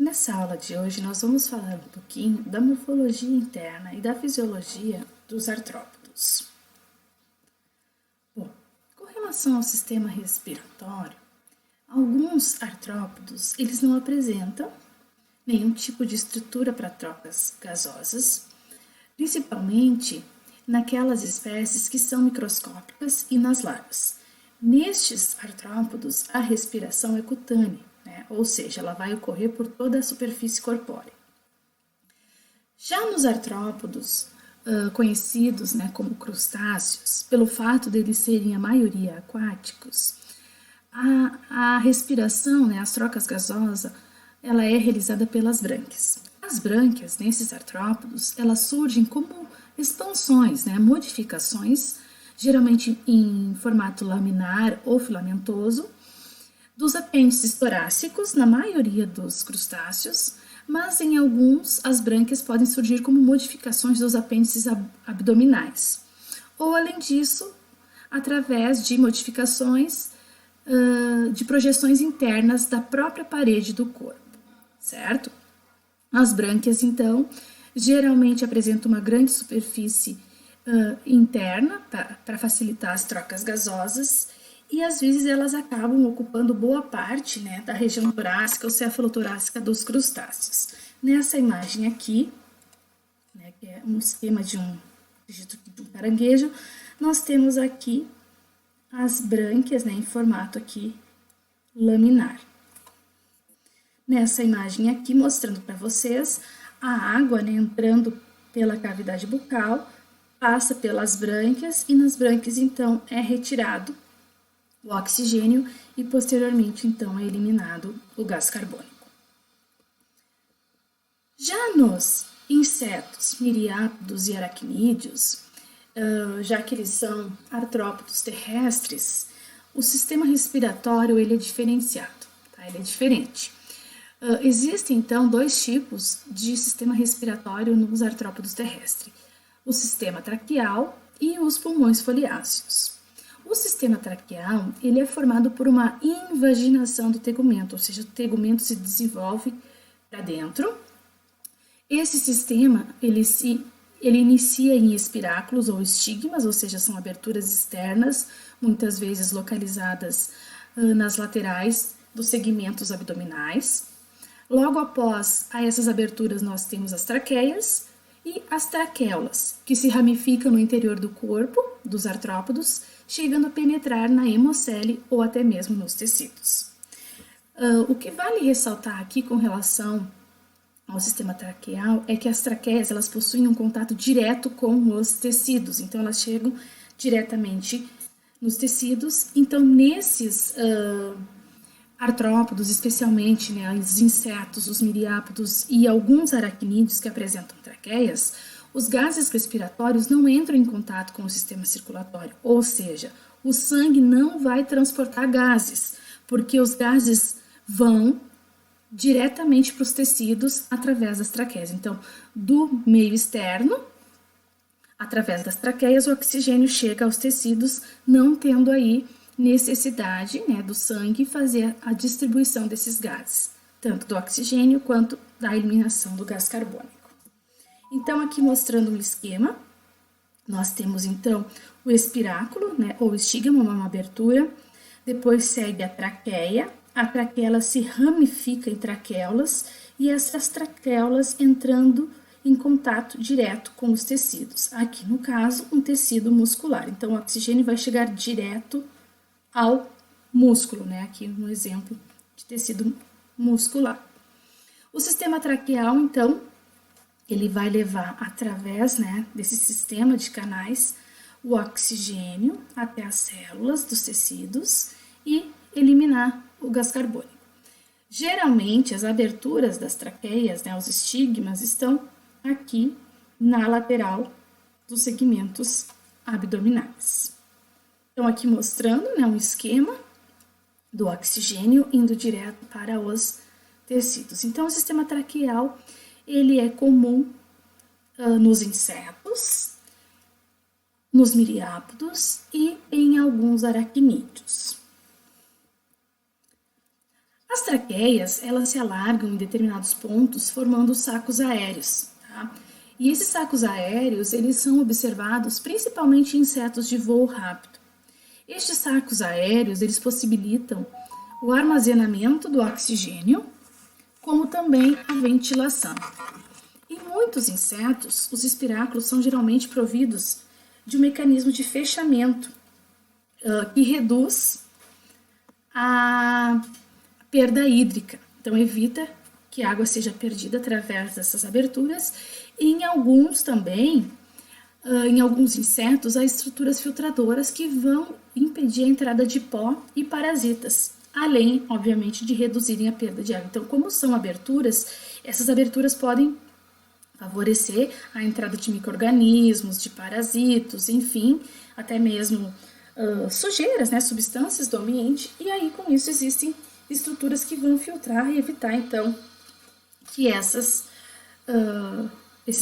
Nessa aula de hoje, nós vamos falar um pouquinho da morfologia interna e da fisiologia dos artrópodos. Bom, com relação ao sistema respiratório, alguns artrópodos eles não apresentam nenhum tipo de estrutura para trocas gasosas, principalmente naquelas espécies que são microscópicas e nas larvas. Nestes artrópodos, a respiração é cutânea, ou seja, ela vai ocorrer por toda a superfície corpórea. Já nos artrópodos conhecidos como crustáceos, pelo fato deles serem a maioria aquáticos, a respiração, as trocas gasosas, ela é realizada pelas brânquias. As brânquias, nesses artrópodos, elas surgem como expansões, modificações, geralmente em formato laminar ou filamentoso, dos apêndices torácicos, na maioria dos crustáceos, mas em alguns as brânquias podem surgir como modificações dos apêndices abdominais. Ou, além disso, através de modificações de projeções internas da própria parede do corpo, certo? As brânquias, então, geralmente apresentam uma grande superfície interna para facilitar as trocas gasosas e às vezes elas acabam ocupando boa parte da região torácica ou cefalotorácica dos crustáceos. Nessa imagem aqui, que é um esquema de um caranguejo, nós temos aqui as brânquias em formato aqui laminar. Nessa imagem aqui, mostrando para vocês a água entrando pela cavidade bucal, passa pelas brânquias e nas brânquias então é retirado o oxigênio e posteriormente então é eliminado o gás carbônico. Já nos insetos, miriápodos e aracnídeos, já que eles são artrópodos terrestres, o sistema respiratório ele é diferenciado, ele é diferente. Existem então dois tipos de sistema respiratório nos artrópodos terrestres, o sistema traqueal e os pulmões foliáceos. O sistema traqueal ele é formado por uma invaginação do tegumento, ou seja, o tegumento se desenvolve para dentro. Esse sistema ele inicia em espiráculos ou estigmas, ou seja, são aberturas externas, muitas vezes localizadas nas laterais dos segmentos abdominais. Logo após essas aberturas nós temos as traqueias e as traquéolas, que se ramificam no interior do corpo dos artrópodos, chegando a penetrar na hemocele ou até mesmo nos tecidos. O que vale ressaltar aqui com relação ao sistema traqueal é que as traqueias elas possuem um contato direto com os tecidos, então elas chegam diretamente nos tecidos. Então, nesses artrópodos, especialmente os insetos, os miriápodos e alguns aracnídeos que apresentam traqueias, os gases respiratórios não entram em contato com o sistema circulatório, ou seja, o sangue não vai transportar gases, porque os gases vão diretamente para os tecidos através das traqueias. Então, do meio externo, através das traqueias, o oxigênio chega aos tecidos, não tendo aí necessidade do sangue fazer a distribuição desses gases, tanto do oxigênio quanto da eliminação do gás carbônico. Então, aqui mostrando um esquema, nós temos então o espiráculo, ou estigma, uma abertura, depois segue a traqueia ela se ramifica em traquéolas e essas traquéolas entrando em contato direto com os tecidos. Aqui, no caso, um tecido muscular. Então, o oxigênio vai chegar direto ao músculo, aqui um exemplo de tecido muscular. O sistema traqueal, então, ele vai levar através desse sistema de canais o oxigênio até as células dos tecidos e eliminar o gás carbônico. Geralmente, as aberturas das traqueias, os estigmas, estão aqui na lateral dos segmentos abdominais. Então, aqui mostrando um esquema do oxigênio indo direto para os tecidos. Então, o sistema traqueal ele é comum nos insetos, nos miriápodos e em alguns aracnídeos. As traqueias, elas se alargam em determinados pontos, formando sacos aéreos, tá? E esses sacos aéreos, eles são observados principalmente em insetos de voo rápido. Estes sacos aéreos, eles possibilitam o armazenamento do oxigênio, como também a ventilação. Em muitos insetos, os espiráculos são geralmente providos de um mecanismo de fechamento que reduz a perda hídrica. Então, evita que a água seja perdida através dessas aberturas. E em alguns também, em alguns insetos, há estruturas filtradoras que vão impedir a entrada de pó e parasitas, além, obviamente, de reduzirem a perda de água. Então, como são aberturas, essas aberturas podem favorecer a entrada de micro-organismos, de parasitos, enfim, até mesmo sujeiras, né, substâncias do ambiente, e aí com isso existem estruturas que vão filtrar e evitar então que esses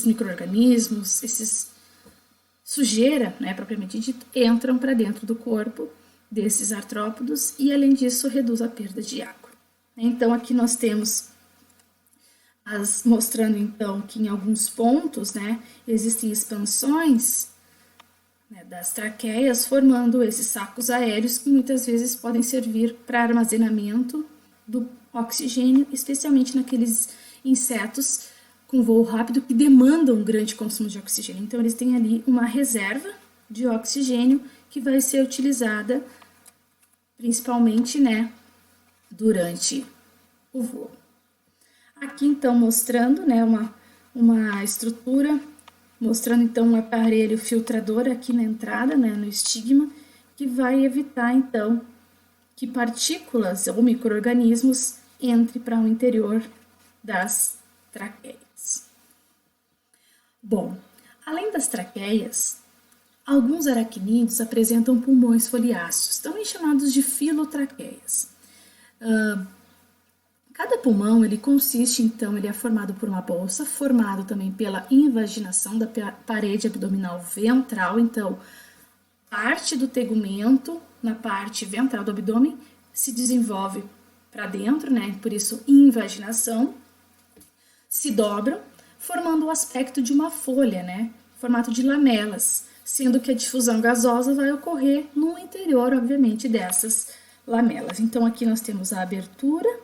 micro-organismos, esses sujeira, né, propriamente dito, entram para dentro do corpo desses artrópodos e além disso reduz a perda de água. Então aqui nós temos mostrando então que em alguns pontos, né, existem expansões, né, das traqueias, formando esses sacos aéreos que muitas vezes podem servir para armazenamento do oxigênio, especialmente naqueles insetos com voo rápido que demandam um grande consumo de oxigênio. Então, eles têm ali uma reserva de oxigênio que vai ser utilizada principalmente, né, durante o voo. Aqui, então, mostrando, né, uma estrutura, mostrando, então, um aparelho filtrador aqui na entrada, né, no estigma, que vai evitar, então, que partículas ou micro-organismos entrem para o interior das traqueias. Bom, além das traqueias, alguns aracnídeos apresentam pulmões foliáceos, também chamados de filotraqueias. Cada pulmão, ele consiste, então, ele é formado por uma bolsa, formado também pela invaginação da parede abdominal ventral, então, parte do tegumento na parte ventral do abdômen se desenvolve para dentro, né, por isso invaginação, se dobram, formando o aspecto de uma folha, né, formato de lamelas, sendo que a difusão gasosa vai ocorrer no interior, obviamente, dessas lamelas. Então, aqui nós temos a abertura,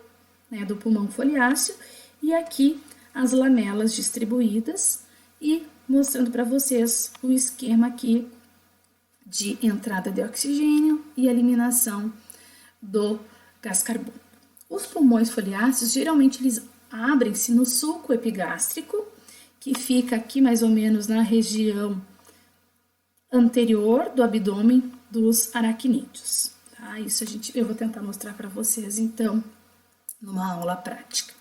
né, do pulmão foliáceo e aqui as lamelas distribuídas e mostrando para vocês o esquema aqui de entrada de oxigênio e eliminação do gás carbônico. Os pulmões foliáceos, geralmente, eles abrem-se no sulco epigástrico, que fica aqui mais ou menos na região anterior do abdômen dos aracnídeos. Tá? Isso eu vou tentar mostrar para vocês, então, numa aula prática.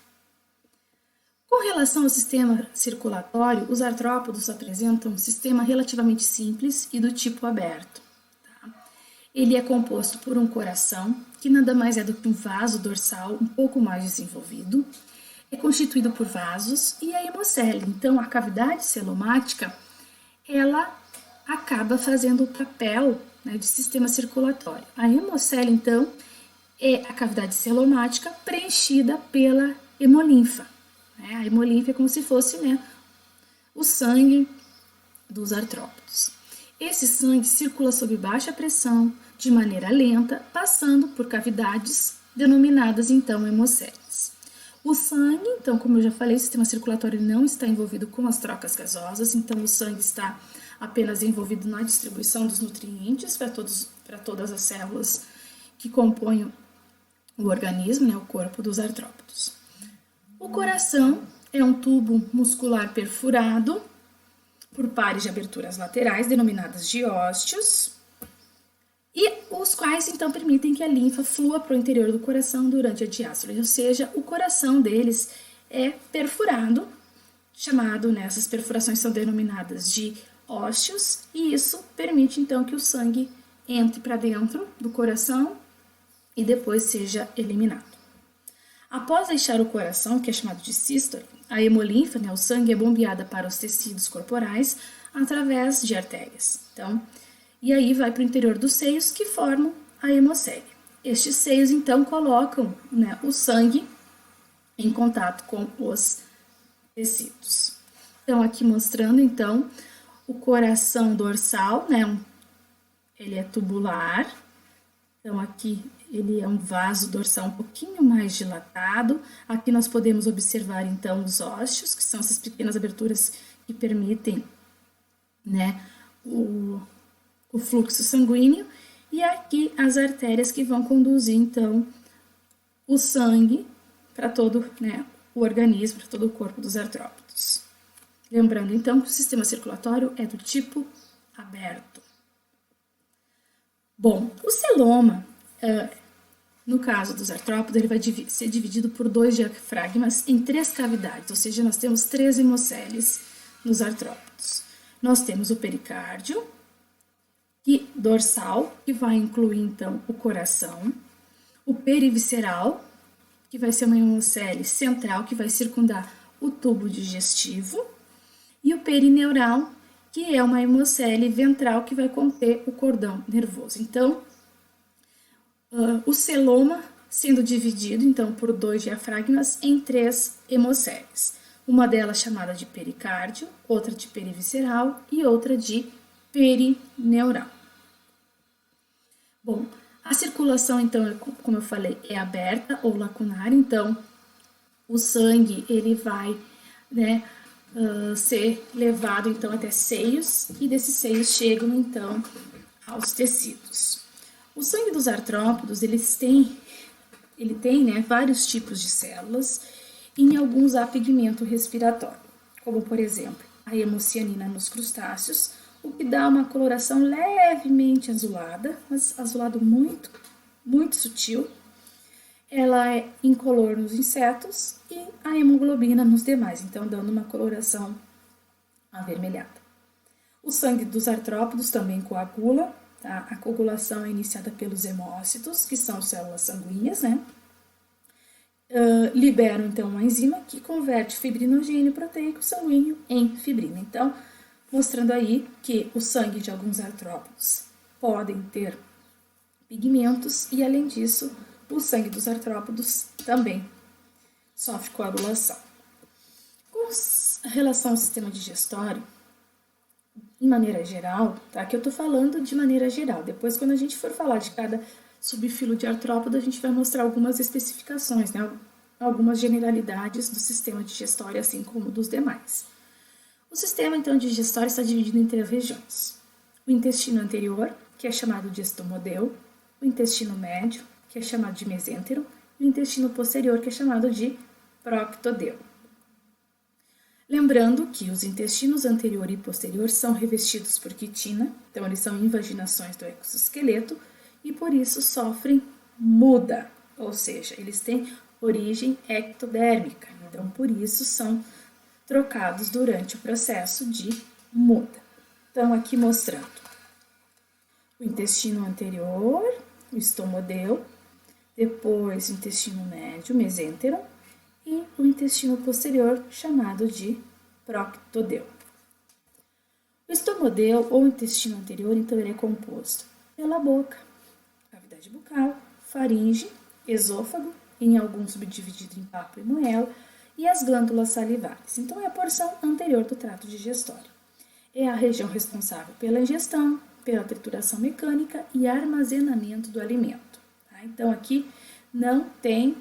Com relação ao sistema circulatório, os artrópodos apresentam um sistema relativamente simples e do tipo aberto. Tá? Ele é composto por um coração, que nada mais é do que um vaso dorsal um pouco mais desenvolvido, é constituído por vasos e a hemocele. Então, a cavidade celomática, ela acaba fazendo o papel, né, de sistema circulatório. A hemocele, então, é a cavidade celomática preenchida pela hemolinfa. A hemolinfa é como se fosse, né, o sangue dos artrópodos. Esse sangue circula sob baixa pressão, de maneira lenta, passando por cavidades denominadas, então, hemoceles. O sangue, então, como eu já falei, o sistema circulatório não está envolvido com as trocas gasosas, então o sangue está apenas envolvido na distribuição dos nutrientes para todas as células que compõem o organismo, né, o corpo dos artrópodos. O coração é um tubo muscular perfurado por pares de aberturas laterais, denominadas de ósteos, e os quais, então, permitem que a linfa flua para o interior do coração durante a diástole, ou seja, o coração deles é perfurado, essas perfurações são denominadas de ósteos, e isso permite, então, que o sangue entre para dentro do coração e depois seja eliminado. Após deixar o coração, que é chamado de sístole, a hemolinfa, né, o sangue é bombeada para os tecidos corporais através de artérias. Então, e aí vai para o interior dos seios que formam a hemocele. estes seios, então, colocam, né, o sangue em contato com os tecidos. Então, aqui mostrando, então, o coração dorsal, né, ele é tubular. Então, aqui ele é um vaso dorsal um pouquinho mais dilatado. Aqui nós podemos observar, então, os ósseos, que são essas pequenas aberturas que permitem, né, o fluxo sanguíneo. E aqui as artérias que vão conduzir, então, o sangue para todo, né, o organismo, para todo o corpo dos artrópodes. Lembrando, então, que o sistema circulatório é do tipo aberto. Bom, o celoma, no caso dos artrópodes, ele vai ser dividido por 2 diafragmas em 3 cavidades, ou seja, nós temos 3 hemocélies nos artrópodes. Nós temos o pericárdio, dorsal, que vai incluir, então, o coração, o perivisceral, que vai ser uma hemocele central, que vai circundar o tubo digestivo, e o perineural, que é uma hemocele ventral que vai conter o cordão nervoso. Então, o celoma sendo dividido, então, por 2 diafragmas em 3 hemocélies. Uma delas chamada de pericárdio, outra de perivisceral e outra de perineural. Bom, a circulação, então, como eu falei, é aberta ou lacunar, então, o sangue, ele vai, né, ser levado, então, até seios, e desses seios chegam, então, aos tecidos. O sangue dos artrópodes, ele tem, né, vários tipos de células, e em alguns há pigmento respiratório, como, por exemplo, a hemocianina nos crustáceos, o que dá uma coloração levemente azulada, mas azulado muito, muito sutil. Ela é incolor nos insetos e a hemoglobina nos demais, então dando uma coloração avermelhada. O sangue dos artrópodes também coagula, tá? A coagulação é iniciada pelos hemócitos, que são células sanguíneas, né? Liberam, então, uma enzima que converte fibrinogênio proteico sanguíneo em fibrina. Então, mostrando aí que o sangue de alguns artrópodes podem ter pigmentos e, além disso, o sangue dos artrópodes também sofre coagulação. Com relação ao sistema digestório, em maneira geral, tá? Que eu tô falando de maneira geral. Depois, quando a gente for falar de cada subfilo de artrópode, a gente vai mostrar algumas especificações, né? Algumas generalidades do sistema digestório, assim como dos demais. O sistema, então, digestório está dividido em 3 regiões. O intestino anterior, que é chamado de estomodeu, o intestino médio, que é chamado de mesêntero, e o intestino posterior, que é chamado de proctodeu. Lembrando que os intestinos anterior e posterior são revestidos por quitina, então eles são invaginações do exoesqueleto e por isso sofrem muda, ou seja, eles têm origem ectodérmica, então por isso são trocados durante o processo de muda. Então, aqui mostrando o intestino anterior, o estomodeu, depois o intestino médio, mesêntero, e o intestino posterior, chamado de proctodeu. O estomodeu, ou intestino anterior, então, ele é composto pela boca, cavidade bucal, faringe, esôfago, em alguns subdividido em papo e moela, e as glândulas salivares. Então, é a porção anterior do trato digestório. É a região responsável pela ingestão, pela trituração mecânica e armazenamento do alimento. Tá? Então, aqui não tem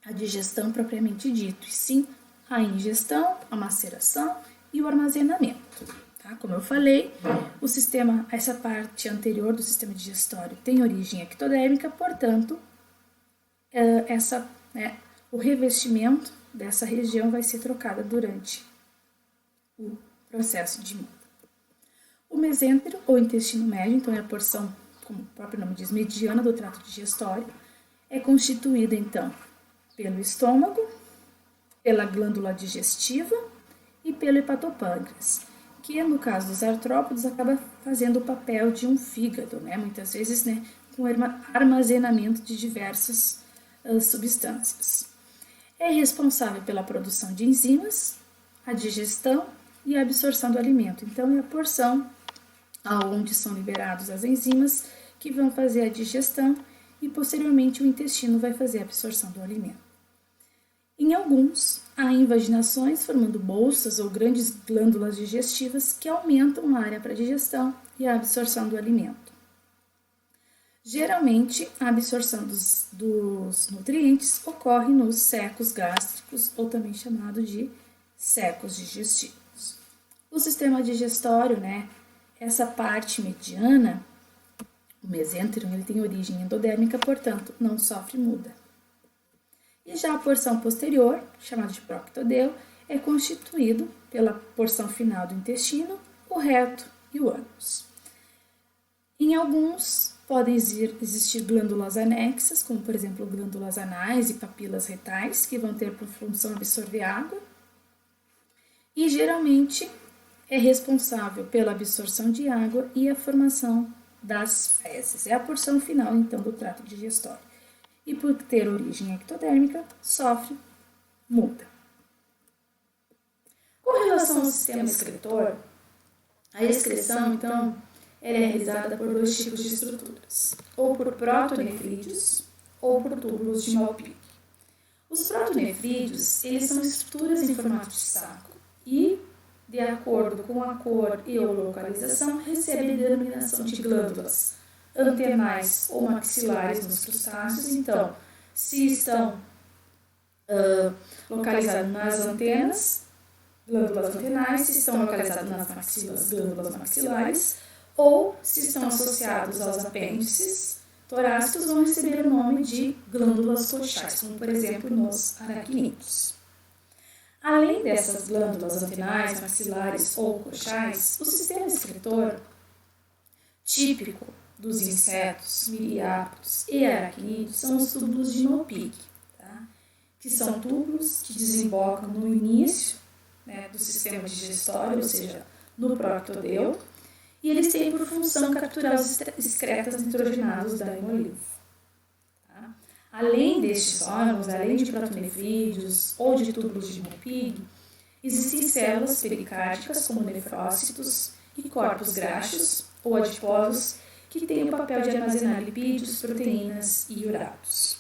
a digestão propriamente dito, e sim a ingestão, a maceração e o armazenamento. Tá? Como eu falei, o sistema, essa parte anterior do sistema digestório tem origem ectodérmica, portanto, o revestimento dessa região vai ser trocada durante o processo de muda. O mesêntero, ou intestino médio, então é a porção, como o próprio nome diz, mediana do trato digestório, é constituída, então, pelo estômago, pela glândula digestiva e pelo hepatopâncreas, que no caso dos artrópodes acaba fazendo o papel de um fígado, né? Muitas vezes, né, com armazenamento de diversas substâncias. É responsável pela produção de enzimas, a digestão e a absorção do alimento. Então, é a porção aonde são liberados as enzimas que vão fazer a digestão e posteriormente o intestino vai fazer a absorção do alimento. Em alguns, há invaginações formando bolsas ou grandes glândulas digestivas que aumentam a área para digestão e a absorção do alimento. Geralmente, a absorção dos nutrientes ocorre nos secos gástricos, ou também chamado de secos digestivos. O sistema digestório, essa parte mediana, o mesêntero, ele tem origem endodérmica, portanto, não sofre muda. E já a porção posterior, chamada de proctodeu, é constituído pela porção final do intestino, o reto e o ânus. Em alguns, podem existir glândulas anexas, como por exemplo glândulas anais e papilas retais, que vão ter por função absorver água. E geralmente é responsável pela absorção de água e a formação das fezes. É a porção final, então, do trato digestório. E por ter origem ectodérmica, sofre muda. Com relação ao sistema excretor, a excreção, então, ela é realizada por dois tipos de estruturas, ou por protonefrídeos ou por túbulos de Malpighi. Os protonefrídeos, eles são estruturas em formato de saco e, de acordo com a cor e ou localização, recebem a denominação de glândulas antenais ou maxilares nos crustáceos. Então, se estão localizados nas antenas, glândulas antenais, se estão localizados nas maxilas, glândulas maxilares, ou se estão associados aos apêndices torácicos, vão receber o nome de glândulas coxais, como por exemplo nos aracnídeos. Além dessas glândulas antenais, maxilares ou coxais, o sistema excretor típico dos insetos, miriápodos e aracnídeos são os túbulos de Malpighi, que são túbulos que desembocam no início do sistema digestório, ou seja, no proctodeu, e eles têm por função capturar os excretas nitrogenados da hemolímpho. Além destes órgãos, além de protonefrídeos ou de túbulos de Malpighi, existem células pericárdicas, como nefrócitos, e corpos graxos ou adiposos, que têm o papel de armazenar lipídios, proteínas e urados.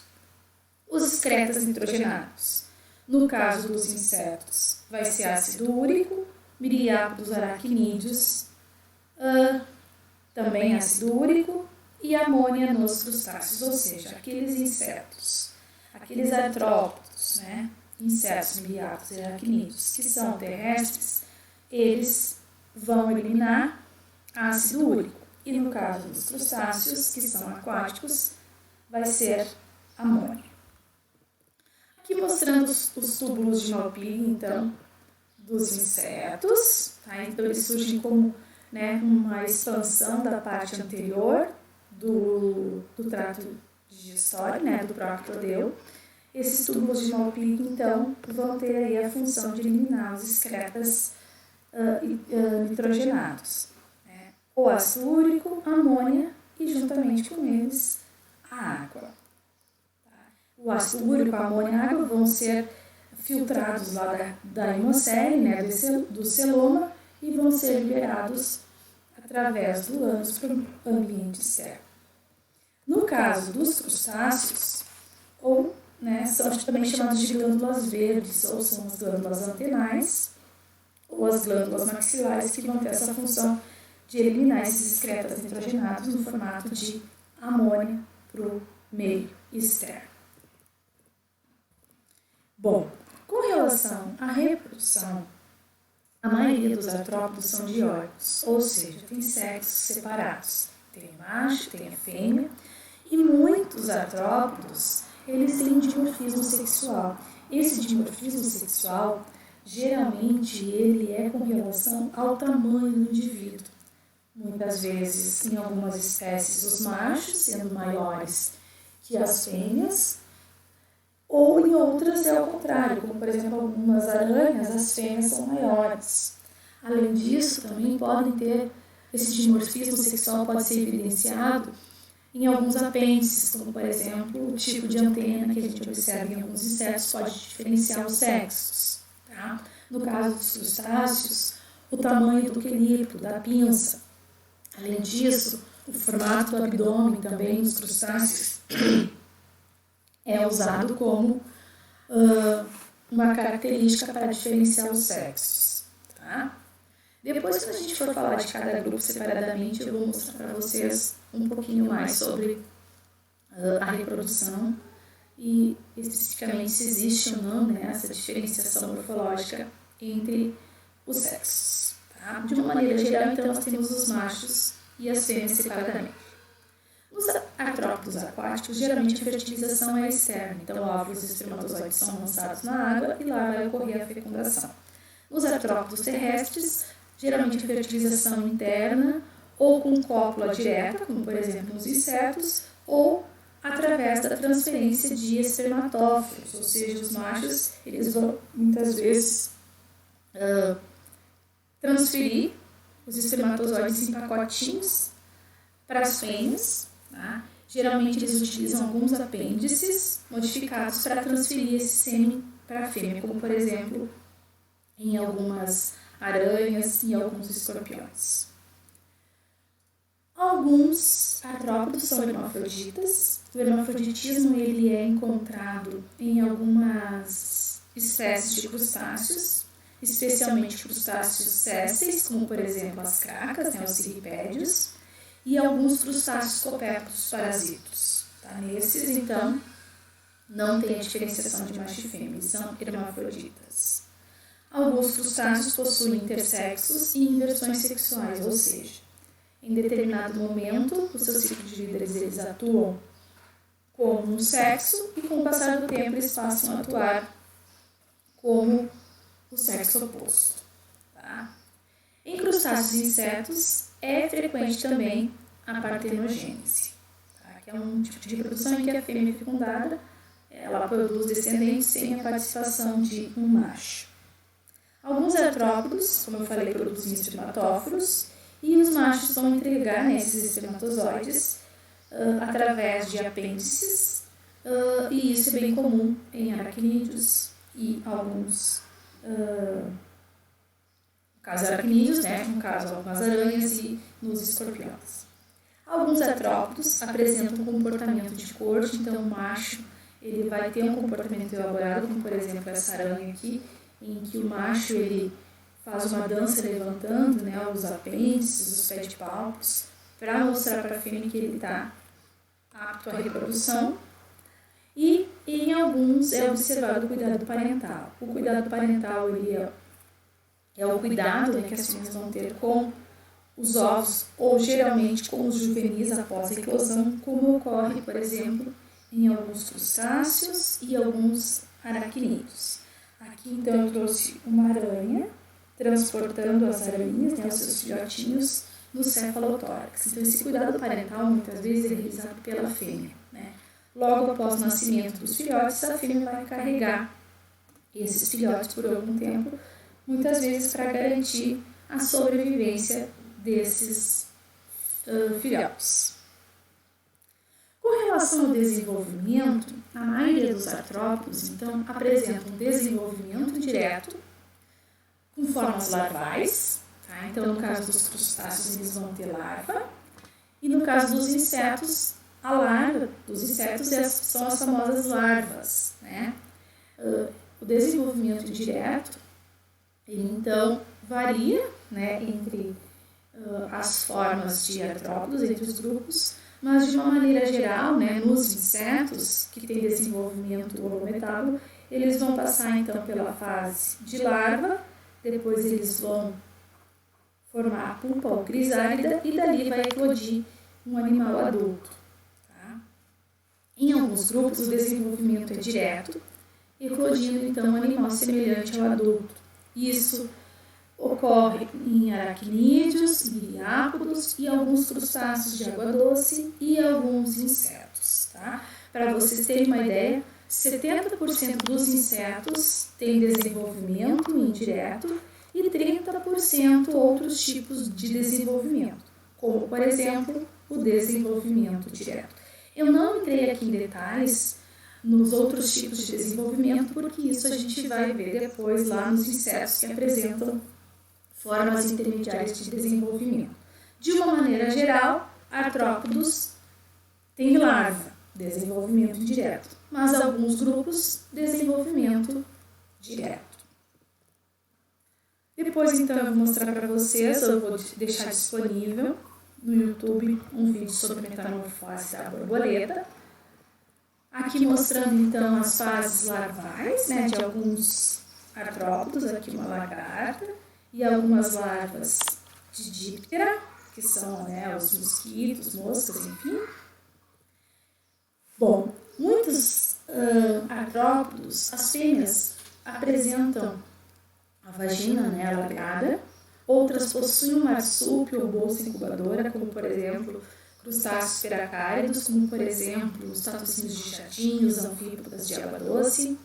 Os excretas nitrogenados. No caso dos insetos, vai ser ácido úrico, miriápodos, aracnídeos, também ácido úrico e amônia nos crustáceos, ou seja, aqueles insetos, aqueles artrópodos, insetos, miriápodos e aracnídeos que são terrestres, eles vão eliminar ácido úrico. E no caso dos crustáceos, que são aquáticos, vai ser amônia. Aqui mostrando os túbulos de Malpighi, então, dos insetos. Então, eles surgem como uma expansão da parte anterior do trato digestório, do proctodeu. Esses túbulos de Malpighi, então, vão ter aí a função de eliminar os excretas nitrogenados. O ácido úrico, a amônia e, juntamente com eles, a água. O ácido úrico, a amônia e a água vão ser filtrados lá da hemocele, do celoma, e vão ser liberados através do ânus para o ambiente externo. No caso dos crustáceos, são também chamados de glândulas verdes, ou são as glândulas antenais, ou as glândulas maxilares, que vão ter essa função de eliminar esses excretas nitrogenados no formato de amônia para o meio externo. Bom, com relação à reprodução, a maioria dos artrópodos são dioicos, ou seja, tem sexos separados. Tem o macho, tem a fêmea, e muitos artrópodos, eles têm dimorfismo sexual. Esse dimorfismo sexual, geralmente, ele é com relação ao tamanho do indivíduo. Muitas vezes, em algumas espécies, os machos sendo maiores que as fêmeas, ou em outras é o contrário, como por exemplo algumas aranhas, as fêmeas são maiores. Além disso, também podem ter, esse dimorfismo sexual pode ser evidenciado em alguns apêndices, como por exemplo o tipo de antena que a gente observa em alguns insetos pode diferenciar os sexos. No caso dos crustáceos, o tamanho do quelípto, da pinça. Além disso, O formato do abdômen também nos crustáceos é usado como uma característica para diferenciar os sexos, tá? Depois, quando a gente for falar de cada grupo separadamente, eu vou mostrar para vocês um pouquinho mais sobre a reprodução e especificamente se existe ou não, né, essa diferenciação morfológica entre os sexos. Tá? De uma maneira geral, então, nós temos os machos e as fêmeas separadamente. Nos artrópodos aquáticos, geralmente a fertilização é externa, então óvulos e espermatozoides são lançados na água e lá vai ocorrer a fecundação. Nos artrópodos terrestres, geralmente a fertilização interna ou com cópula direta, como por exemplo nos insetos, ou através da transferência de espermatófilos, ou seja, os machos eles vão muitas vezes transferir os espermatozoides em pacotinhos para as fêmeas. Tá? Geralmente eles utilizam alguns apêndices modificados para transferir esse sêmen para a fêmea, como por exemplo em algumas aranhas e alguns escorpiões. Alguns artrópodos são hermafroditas. O hermafroditismo ele é encontrado em algumas espécies de crustáceos, especialmente crustáceos sésseis, como por exemplo as cracas, né, os cirripédios, e alguns crustáceos copépodos parasitos. Tá? Nesses, então, não tem a diferenciação de macho e fêmea, são hermafroditas. Alguns crustáceos possuem intersexos e inversões sexuais, ou seja, em determinado momento do seu ciclo de vida eles atuam como um sexo e com o passar do tempo eles passam a atuar como o sexo oposto. Tá? Em crustáceos e insetos é frequente também a partenogênese, tá? Que é um tipo de reprodução em que a fêmea fecundada ela produz descendentes sem a participação de um macho. Alguns artrópodos, como eu falei, produzem espermatóforos e os machos vão entregar esses espermatozoides através de apêndices e isso é bem comum em aracnídeos e alguns no caso aracnídeos, né, no caso algumas aranhas e nos escorpiões. Alguns artrópodos apresentam um comportamento de corte, então o macho ele vai ter um comportamento elaborado, como por exemplo essa aranha aqui, em que o macho ele faz uma dança levantando, né, os apêndices, os pedipalpos, para mostrar para a fêmea que ele está apto à reprodução. E em alguns é observado o cuidado parental. O cuidado parental ele é o cuidado, né, que as fêmeas vão ter com os ovos ou geralmente com os juvenis após a eclosão, como ocorre, por exemplo, em alguns crustáceos e alguns aracnídeos. Aqui então eu trouxe uma aranha transportando as aranhas, né, os seus filhotinhos, no cefalotórax. Então esse cuidado parental muitas vezes é realizado pela fêmea, né? Logo após o nascimento dos filhotes, a fêmea vai carregar esses filhotes por algum tempo, muitas vezes para garantir a sobrevivência desses filhotes. Com relação ao desenvolvimento, a maioria dos artrópodos, então, apresenta um desenvolvimento direto com formas larvais, tá? Então, no caso dos crustáceos, eles vão ter larva, e no caso dos insetos, a larva dos insetos são as famosas larvas, né? O desenvolvimento direto, ele então varia, né, entre as formas de artrópodos, entre os grupos, mas de uma maneira geral, né, nos insetos que têm desenvolvimento holometábulo, eles vão passar então pela fase de larva, depois eles vão formar a pupa ou crisálida e dali vai eclodir um animal adulto. Tá? Em alguns grupos o desenvolvimento é direto, eclodindo então um animal semelhante ao adulto. Isso ocorre em aracnídeos, miriápodos e alguns crustáceos de água doce e alguns insetos. Tá? Para vocês terem uma ideia, 70% dos insetos têm desenvolvimento indireto e 30% outros tipos de desenvolvimento, como, por exemplo, o desenvolvimento direto. Eu não entrei aqui em detalhes nos outros tipos de desenvolvimento, porque isso a gente vai ver depois lá nos insetos que apresentam formas intermediárias de desenvolvimento. De uma maneira geral, artrópodos têm larva, desenvolvimento direto, mas alguns grupos, desenvolvimento direto. Depois, então, eu vou mostrar para vocês, eu vou deixar disponível no YouTube um vídeo sobre metamorfose da borboleta. Aqui mostrando, então, as fases larvais, né, de alguns artrópodos, aqui uma lagarta, e algumas larvas de díptera, que são, né, os mosquitos, moscas, enfim. Bom, muitos artrópodos, as fêmeas apresentam a vagina, né, alargada, outras possuem um marsúpio ou bolsa incubadora, como por exemplo crustáceos peracáridos, como por exemplo os tatucinhos de jardim, os anfípodas de água doce,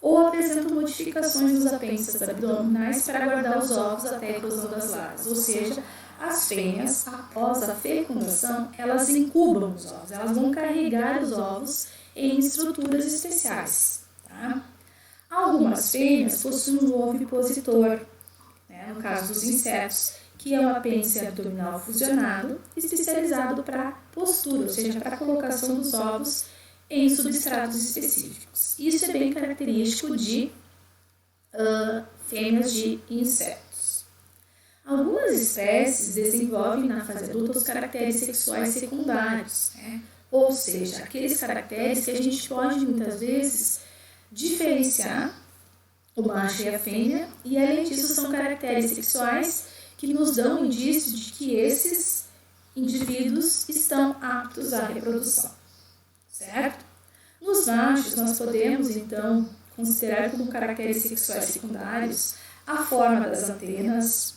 ou apresentam modificações nos apêndices abdominais para guardar os ovos até a eclosão das larvas, ou seja, as fêmeas, após a fecundação, elas incubam os ovos, elas vão carregar os ovos em estruturas especiais. Tá? Algumas fêmeas possuem um ovipositor, né, no caso dos insetos, que é um apêndice abdominal fusionado, especializado para postura, ou seja, para a colocação dos ovos em substratos específicos. Isso é bem característico de fêmeas de insetos. Algumas espécies desenvolvem na fase adulta os caracteres sexuais secundários, né? Ou seja, aqueles caracteres que a gente pode muitas vezes diferenciar o macho e a fêmea, e além disso são caracteres sexuais que nos dão indício de que esses indivíduos estão aptos à reprodução, certo? Nos machos, nós podemos, então, considerar como caracteres sexuais secundários a forma das antenas,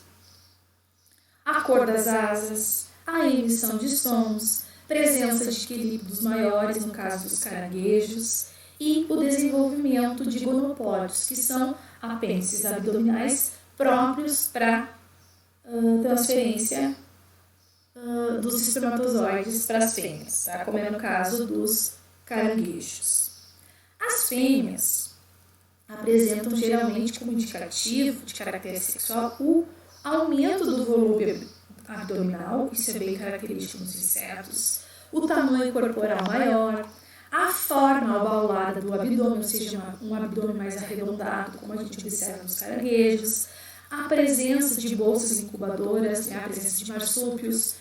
a cor das asas, a emissão de sons, presença de quelípedos maiores, no caso dos caranguejos, e o desenvolvimento de gonopódios, que são apêndices abdominais próprios para transferência dos espermatozoides para as fêmeas, tá? Como é no caso dos caranguejos. As fêmeas apresentam geralmente como indicativo de caráter sexual o aumento do volume abdominal, isso é bem característico nos insetos, o tamanho corporal maior, a forma abaulada do abdômen, ou seja, um abdômen mais arredondado, como a gente observa nos caranguejos, a presença de bolsas incubadoras, né, a presença de marsúpios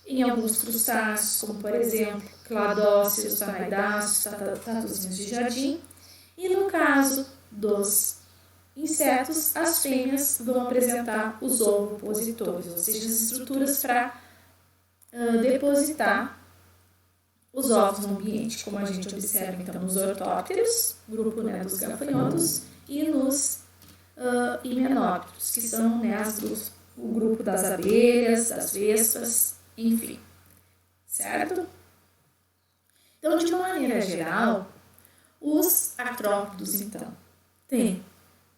em alguns crustáceos, como por exemplo, cladóceos, danaidáceos, tatuzinhos de jardim, e no caso dos insetos, as fêmeas vão apresentar os ovopositores, ou seja, as estruturas para depositar os ovos no ambiente, como a gente observa então nos ortópteros, grupo, né, dos gafanhotos, e nos himenópteros, que são, né, o grupo das abelhas, das vespas, enfim, certo? Então, de uma maneira geral, os artrópodos, então, têm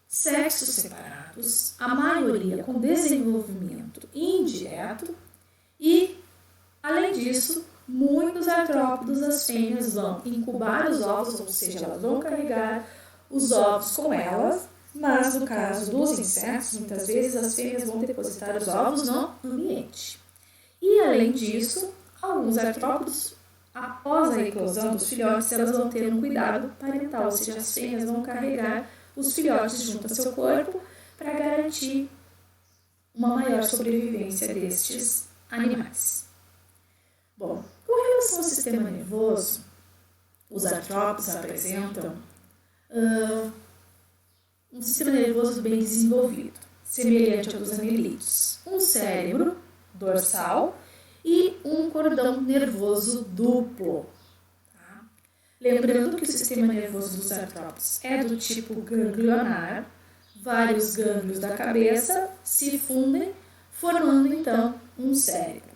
sexos separados, a maioria com desenvolvimento indireto e, além disso, muitos artrópodos, as fêmeas vão incubar os ovos, ou seja, elas vão carregar os ovos com elas, mas no caso dos insetos, muitas vezes as fêmeas vão depositar os ovos no ambiente. E, além disso, alguns artrópodos, após a eclosão dos filhotes, elas vão ter um cuidado parental, ou seja, as fêmeas vão carregar os filhotes junto ao seu corpo para garantir uma maior sobrevivência destes animais. Bom, com relação ao sistema nervoso, os artrópodos apresentam um sistema nervoso bem desenvolvido, semelhante ao dos anelídeos, um cérebro dorsal e um cordão nervoso duplo. Tá? Lembrando que o sistema nervoso dos artrópodos é do tipo ganglionar, vários gânglios da cabeça se fundem, formando então um cérebro.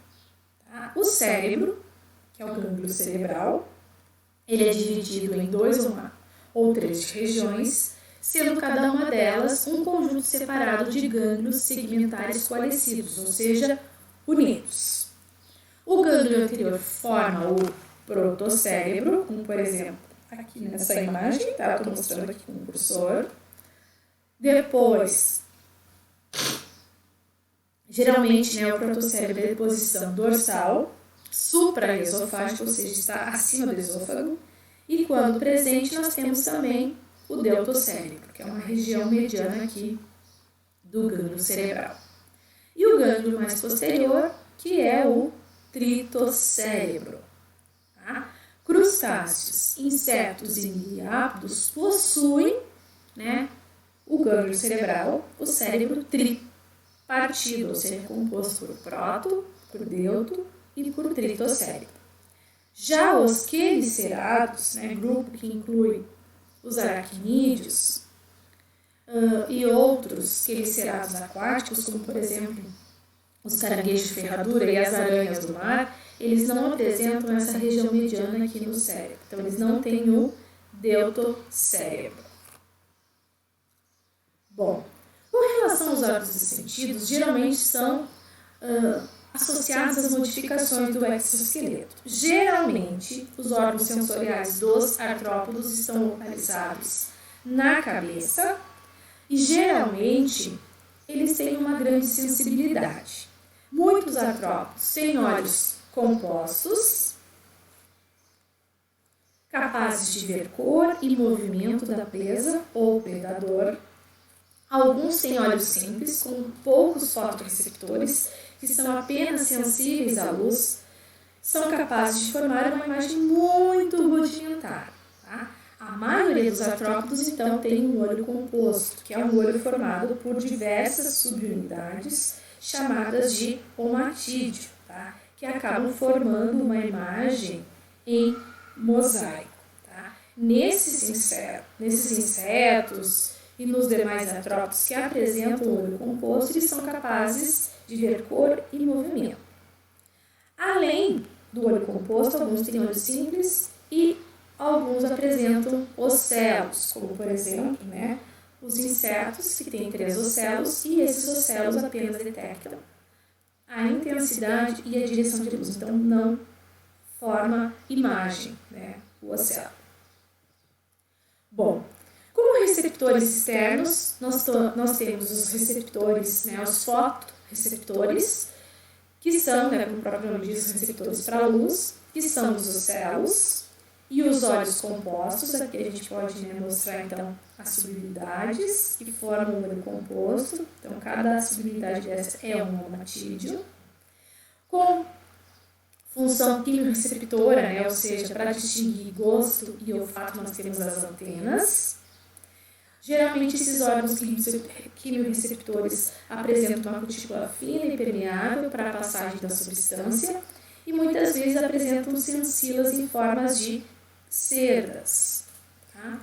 Tá? O cérebro, que é o gânglio cerebral, ele é dividido em 2 ou 3 regiões, sendo cada uma delas um conjunto separado de gânglios segmentares coalescidos, ou seja, unidos. O gânglio anterior forma o protocérebro, como por exemplo aqui nessa imagem, tá? Estou mostrando aqui com o cursor. Depois, geralmente, né, o protocérebro é de posição dorsal, supraesofágico, ou seja, está acima do esôfago. E quando presente, nós temos também o deltocérebro, que é uma região mediana aqui do gânglio cerebral. E o gânglio mais posterior, que é o tritocérebro. Tá? Crustáceos, insetos e miliápodos possuem, né, o gânglio cerebral, o cérebro tripartido, ou seja, composto por proto, por delto e por tritocérebro. Já os quelicerados, né, grupo que inclui os aracnídeos e outros quelicerados aquáticos, como por exemplo os caranguejos de ferradura e as aranhas do mar, eles não apresentam essa região mediana aqui no cérebro. Então, eles não têm o deltocérebro. Bom, com relação aos órgãos dos sentidos, geralmente são associados às modificações do exoesqueleto. Geralmente, os órgãos sensoriais dos artrópodos estão localizados na cabeça e, geralmente, eles têm uma grande sensibilidade. Muitos artrópodos têm olhos compostos, capazes de ver cor e movimento da presa ou predador. Alguns têm olhos simples, com poucos fotorreceptores, que são apenas sensíveis à luz, são capazes de formar uma imagem muito rudimentar. Tá? A maioria dos artrópodos, então, tem um olho composto, que é um olho formado por diversas subunidades, chamadas de omatídeo, tá? Que acabam formando uma imagem em mosaico. Tá? Nesses insetos e nos demais artrópodos que apresentam o olho composto, eles são capazes de ver cor e movimento. Além do olho composto, alguns têm olhos simples e alguns apresentam ocelos, como por exemplo, né, os insetos que têm 3 ocelos, e esses ocelos apenas detectam a intensidade e a direção de luz, então não forma imagem, né, o ocelo. Bom, como receptores externos, nós temos os receptores, né, os fotorreceptores, que são, né, como o próprio nome diz, receptores para a luz, que são os ocelos, e os olhos compostos. Aqui a gente pode, né, mostrar então as subunidades que formam o olho composto. Então, cada subunidade dessa é um omatídeo, com função quimiorreceptora, né, ou seja, para distinguir gosto e olfato, nós temos as antenas. Geralmente, esses órgãos quimiorreceptores apresentam uma cutícula fina e permeável para a passagem da substância e muitas vezes apresentam sensilas em formas de cerdas. Tá?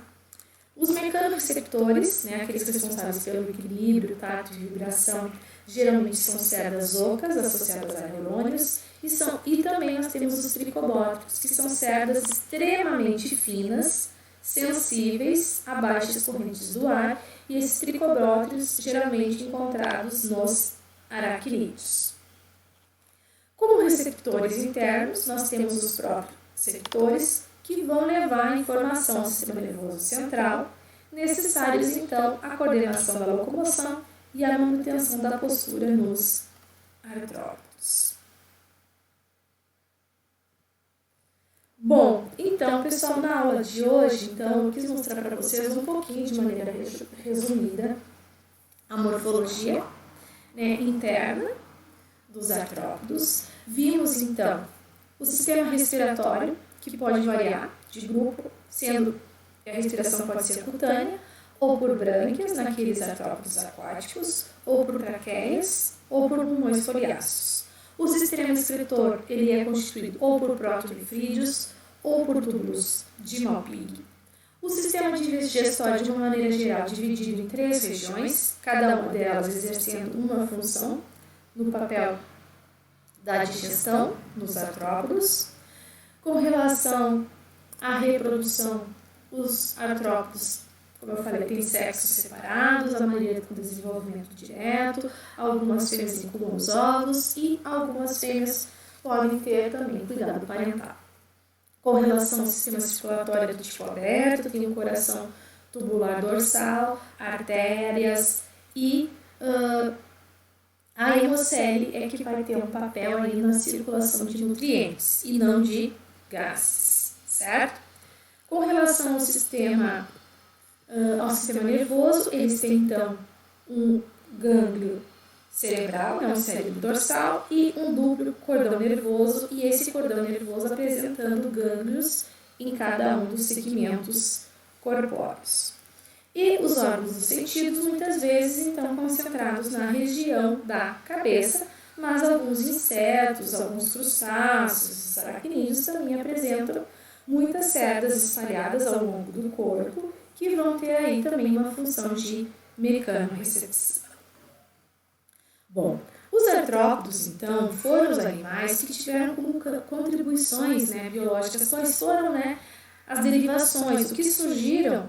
Os mecanoreceptores, né, aqueles responsáveis pelo equilíbrio, tato e vibração, geralmente são cerdas ocas associadas a neurônios e também nós temos os tricobóticos, que são cerdas extremamente finas, sensíveis a baixas correntes do ar, e esses tricobóticos geralmente encontrados nos aracnídeos. Como receptores internos, nós temos os próprios receptores que vão levar a informação ao sistema nervoso central, necessários então à coordenação da locomoção e à manutenção da postura nos artrópodos. Bom, então, pessoal, na aula de hoje, então, eu quis mostrar para vocês um pouquinho, de maneira resumida, a morfologia, né, interna dos artrópodos. Vimos, então, o sistema respiratório, que pode variar de grupo, sendo a respiração pode ser cutânea, ou por brânquias, naqueles artrópodos aquáticos, ou por traqueias, ou por pulmões foliáceos. O sistema excretor, ele é constituído ou por protonefrídeos, ou por túbulos de Malpighi. O sistema digestório, de uma maneira geral, dividido em 3 regiões, cada uma delas exercendo uma função no papel da digestão nos artrópodos. Com relação à reprodução, os artrópodos, como eu falei, têm sexos separados, a maioria com desenvolvimento direto, algumas fêmeas incubam os ovos e algumas fêmeas podem ter também cuidado parental. Com relação ao sistema circulatório do tipo aberto, tem um coração tubular dorsal, artérias e a hemocele é que vai ter um papel aí na circulação de nutrientes e não de gases, certo? Com relação ao sistema nervoso, eles têm então um gânglio cerebral, um cérebro dorsal, e um duplo cordão nervoso, e esse cordão nervoso apresentando gânglios em cada um dos segmentos corpóreos. E os órgãos dos sentidos, muitas vezes, então, concentrados na região da cabeça, mas alguns insetos, alguns crustáceos, os aracnídeos também apresentam muitas cerdas espalhadas ao longo do corpo, que vão ter aí também uma função de mecanorecepção. Bom, os artrópodes, então, foram os animais que tiveram como contribuições, biológicas. Quais foram, as derivações, o que surgiu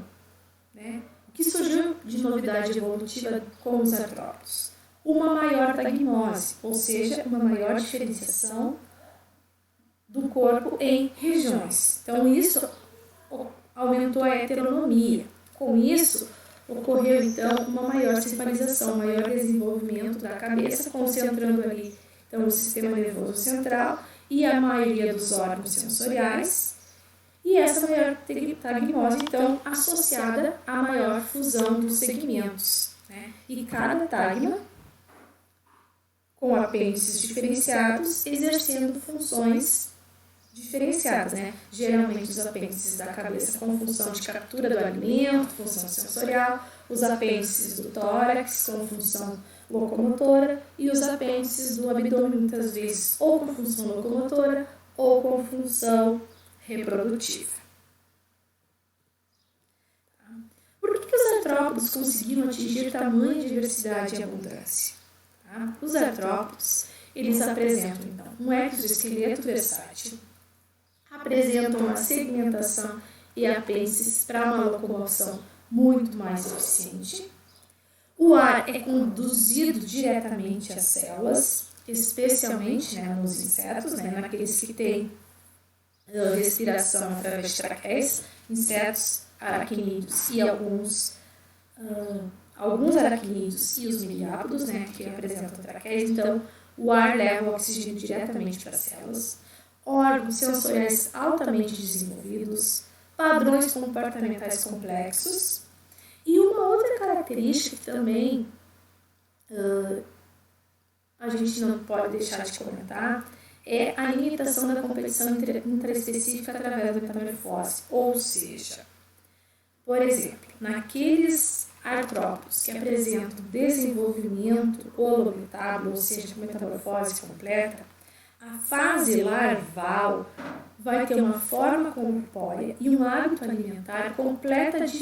de novidade evolutiva com os artrópodes? Uma maior tagmose, ou seja, uma maior diferenciação do corpo em regiões. Então, isso aumentou a heteronomia. Com isso, ocorreu, então, uma maior centralização, um maior desenvolvimento da cabeça, concentrando ali, então, o sistema nervoso central e a maioria dos órgãos sensoriais. E essa maior tagmose, então, associada à maior fusão dos segmentos. E cada tagma, com apêndices diferenciados, exercendo funções diferenciadas, Geralmente os apêndices da cabeça com função de captura do alimento, função sensorial, os apêndices do tórax com função locomotora e os apêndices do abdômen, muitas vezes, ou com função locomotora ou com função reprodutiva. Por que os artrópodes conseguiram atingir tamanha diversidade e abundância? Os artrópodes, eles apresentam, então, um exoesqueleto versátil, apresentam uma segmentação e apêndices para uma locomoção muito mais eficiente. O ar é conduzido diretamente às células, especialmente nos insetos, naqueles que têm respiração através de traqueias, insetos, aracnídeos e alguns aracnídeos e os miliápodos, que apresentam traqueias. Então, o ar leva o oxigênio diretamente para as células. Órgãos sensoriais altamente desenvolvidos, padrões comportamentais complexos. E uma outra característica que também a gente não pode deixar de comentar é a limitação da competição intraespecífica através da metamorfose. Ou seja, por exemplo, naqueles artrópodes que apresentam desenvolvimento holobitábulo, ou seja, metamorfose completa, a fase larval vai ter uma forma corpórea e um hábito alimentar completamente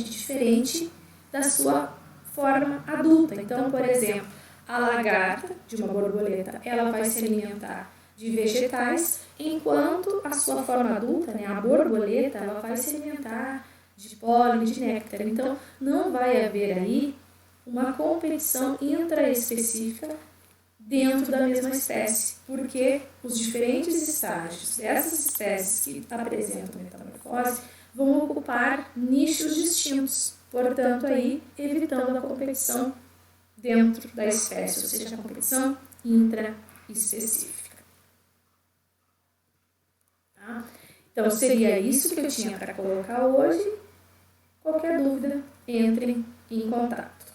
diferente da sua forma adulta. Então, por exemplo, a lagarta de uma borboleta, ela vai se alimentar de vegetais, enquanto a sua forma adulta, a borboleta, ela vai se alimentar de pólen, de néctar. Então, não vai haver aí uma competição intraespecífica dentro da mesma espécie, porque os diferentes estágios dessas espécies que apresentam metamorfose vão ocupar nichos distintos, portanto, aí evitando a competição dentro da espécie, ou seja, a competição intraespecífica. Então, seria isso que eu tinha para colocar hoje. Qualquer dúvida, entrem em contato.